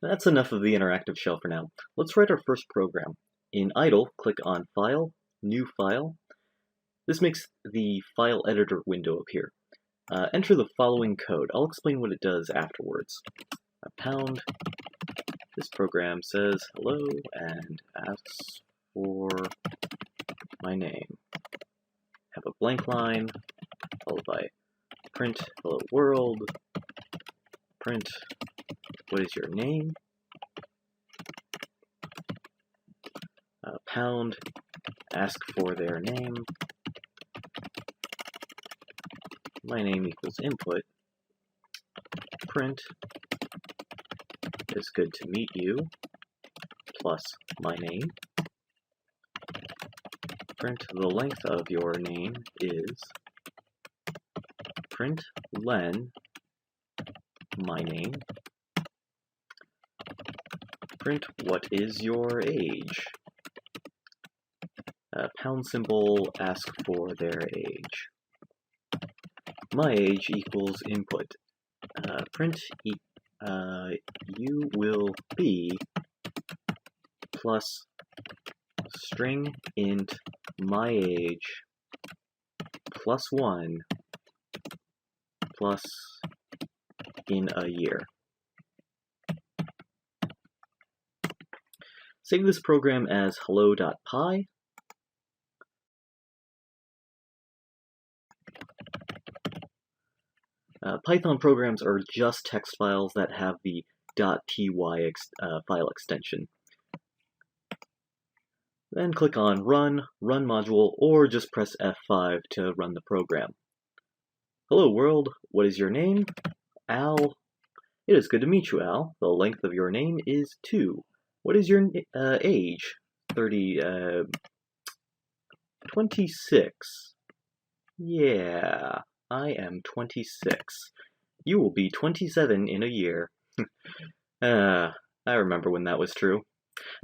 That's enough of the interactive shell for now. Let's write our first program. In idle, click on File, New File. This makes the file editor window appear. Enter the following code. I'll explain what it does afterwards. Pound. This program says hello and asks for my name. Have a blank line, followed by print hello world, print what is your name, pound, ask for their name, my name equals input, print is good to meet you, plus my name, print the length of your name is, print len, my name, print what is your age, pound symbol, ask for their age. My age equals input. Print you will be plus string int my age plus 1 plus in a year. Save this program as hello.py. Python programs are just text files that have the .py file extension. Then click on Run, Run Module, or just press F5 to run the program. Hello world, what is your name? Al. It is good to meet you, Al. The length of your name is 2. What is your age? 26. Yeah, I am 26. You will be 27 in a year. I remember when that was true.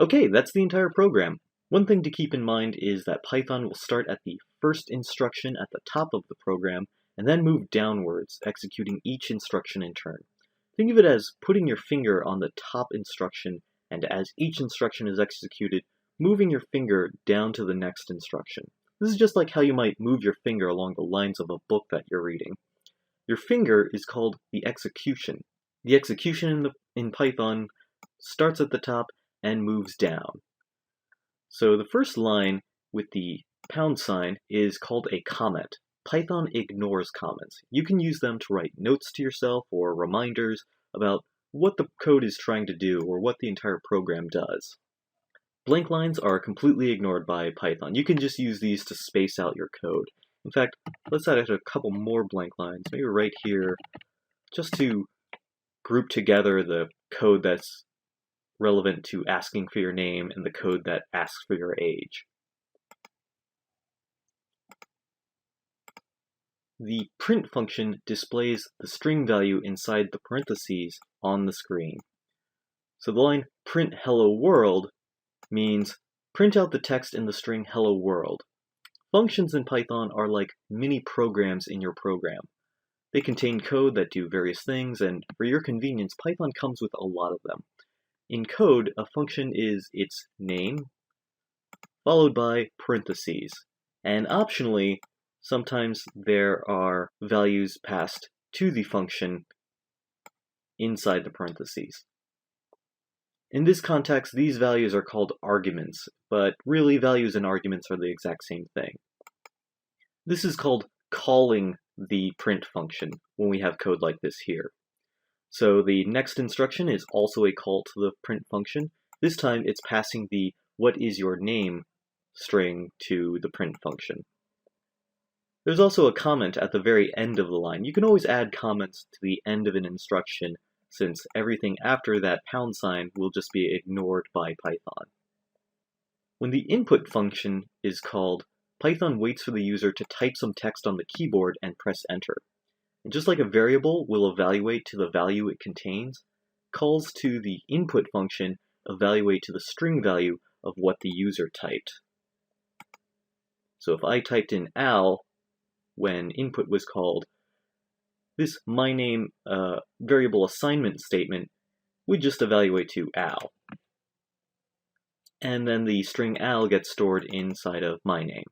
Okay, that's the entire program. One thing to keep in mind is that Python will start at the first instruction at the top of the program and then move downwards, executing each instruction in turn. Think of it as putting your finger on the top instruction, and as each instruction is executed, moving your finger down to the next instruction. This is just like how you might move your finger along the lines of a book that you're reading. Your finger is called the execution. The execution in Python starts at the top and moves down. So the first line with the pound sign is called a comment. Python ignores comments. You can use them to write notes to yourself or reminders about what the code is trying to do or what the entire program does. Blank lines are completely ignored by Python. You can just use these to space out your code. In fact, let's add a couple more blank lines, maybe right here, just to group together the code that's relevant to asking for your name and the code that asks for your age. The print function displays the string value inside the parentheses on the screen. So the line print hello world means print out the text in the string hello world. Functions in Python are like mini programs in your program. They contain code that do various things, and for your convenience, Python comes with a lot of them. In code, a function is its name, followed by parentheses, and optionally, sometimes there are values passed to the function inside the parentheses. In this context, these values are called arguments, but really values and arguments are the exact same thing. This is called calling the print function when we have code like this here. So the next instruction is also a call to the print function. This time it's passing the what is your name string to the print function. There's also a comment at the very end of the line. You can always add comments to the end of an instruction, since everything after that pound sign will just be ignored by Python. When the input function is called, Python waits for the user to type some text on the keyboard and press enter. And just like a variable will evaluate to the value it contains, calls to the input function evaluate to the string value of what the user typed. So if I typed in Al when input was called, this my name variable assignment statement we just evaluate to Al. And then the string Al gets stored inside of my name.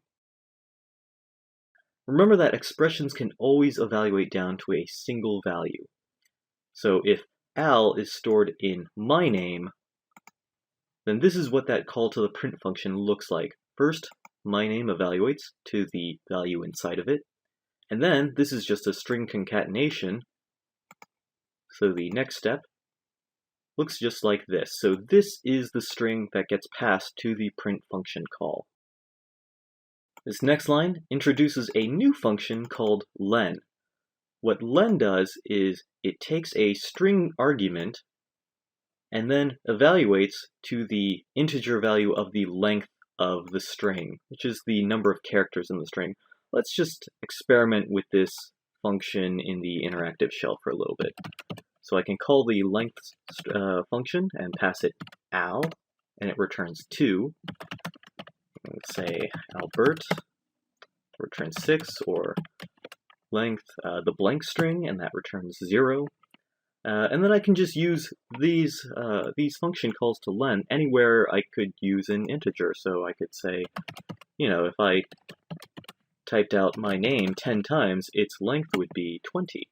Remember that expressions can always evaluate down to a single value. So if Al is stored in my name, then this is what that call to the print function looks like. First, my name evaluates to the value inside of it, and then this is just a string concatenation. So the next step looks just like this. So this is the string that gets passed to the print function call. This next line introduces a new function called len. What len does is it takes a string argument and then evaluates to the integer value of the length of the string, which is the number of characters in the string. Let's just experiment with this function in the interactive shell for a little bit. So I can call the length function and pass it Al, and it returns 2. Let's say Albert returns 6, or length the blank string, and that returns 0. And then I can just use these function calls to len anywhere I could use an integer. So I could say, if I typed out my name 10 times, its length would be 20.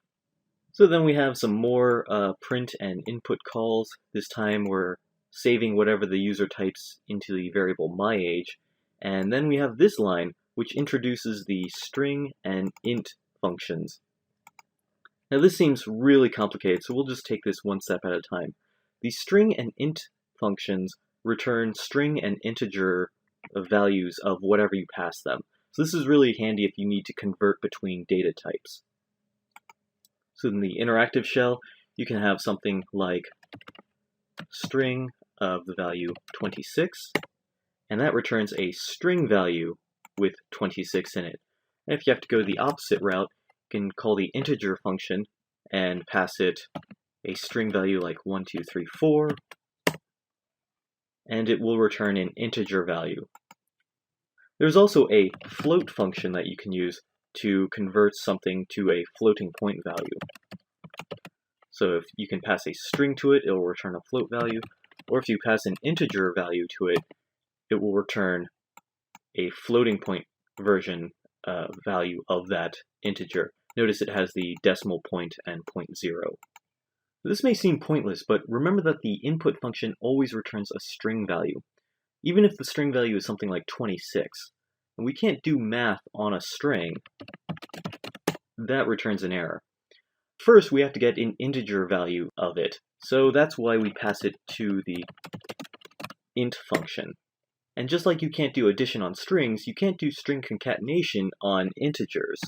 So then we have some more print and input calls. This time we're saving whatever the user types into the variable myAge. And then we have this line, which introduces the string and int functions. Now this seems really complicated, so we'll just take this one step at a time. The string and int functions return string and integer values of whatever you pass them. So this is really handy if you need to convert between data types. So in the interactive shell, you can have something like string of the value 26, and that returns a string value with 26 in it. And if you have to go the opposite route, you can call the integer function and pass it a string value like 1, 2, 3, 4, and it will return an integer value. There's also a float function that you can use to convert something to a floating point value. So if you can pass a string to it, it will return a float value, or if you pass an integer value to it, it will return a floating point version value of that integer. Notice it has the decimal point and 0.0. This may seem pointless, but remember that the input function always returns a string value, even if the string value is something like 26. And we can't do math on a string. That returns an error. First, we have to get an integer value of it, so that's why we pass it to the int function. And just like you can't do addition on strings, you can't do string concatenation on integers.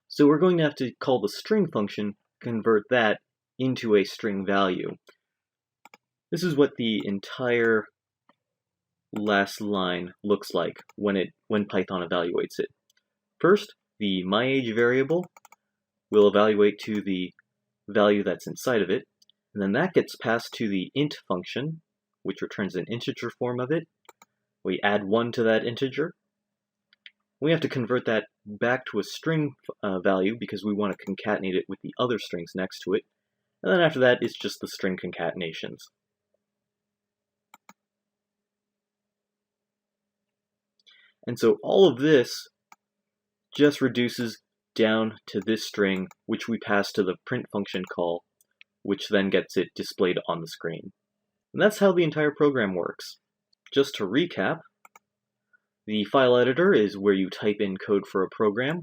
So we're going to have to call the string function, convert that into a string value. This is what the entire last line looks like when Python evaluates it. First, the myAge variable will evaluate to the value that's inside of it, and then that gets passed to the int function, which returns an integer form of it. We add 1 to that integer. We have to convert that back to a string value because we want to concatenate it with the other strings next to it. And then after that, it's just the string concatenations. And so all of this just reduces down to this string, which we pass to the print function call, which then gets it displayed on the screen. And that's how the entire program works. Just to recap, the file editor is where you type in code for a program.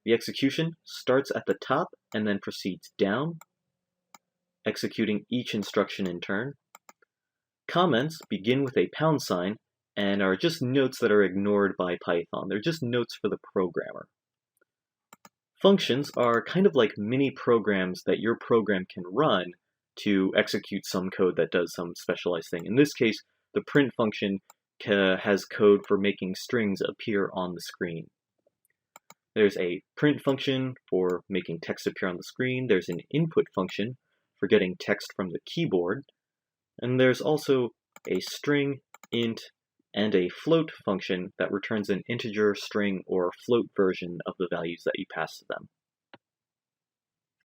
The execution starts at the top and then proceeds down, executing each instruction in turn. Comments begin with a £sign and are just notes that are ignored by Python. They're just notes for the programmer. Functions are kind of like mini programs that your program can run to execute some code that does some specialized thing. In this case, the print function has code for making strings appear on the screen. There's a print function for making text appear on the screen. There's an input function for getting text from the keyboard. And there's also a string, int, and a float function that returns an integer, string, or float version of the values that you pass to them.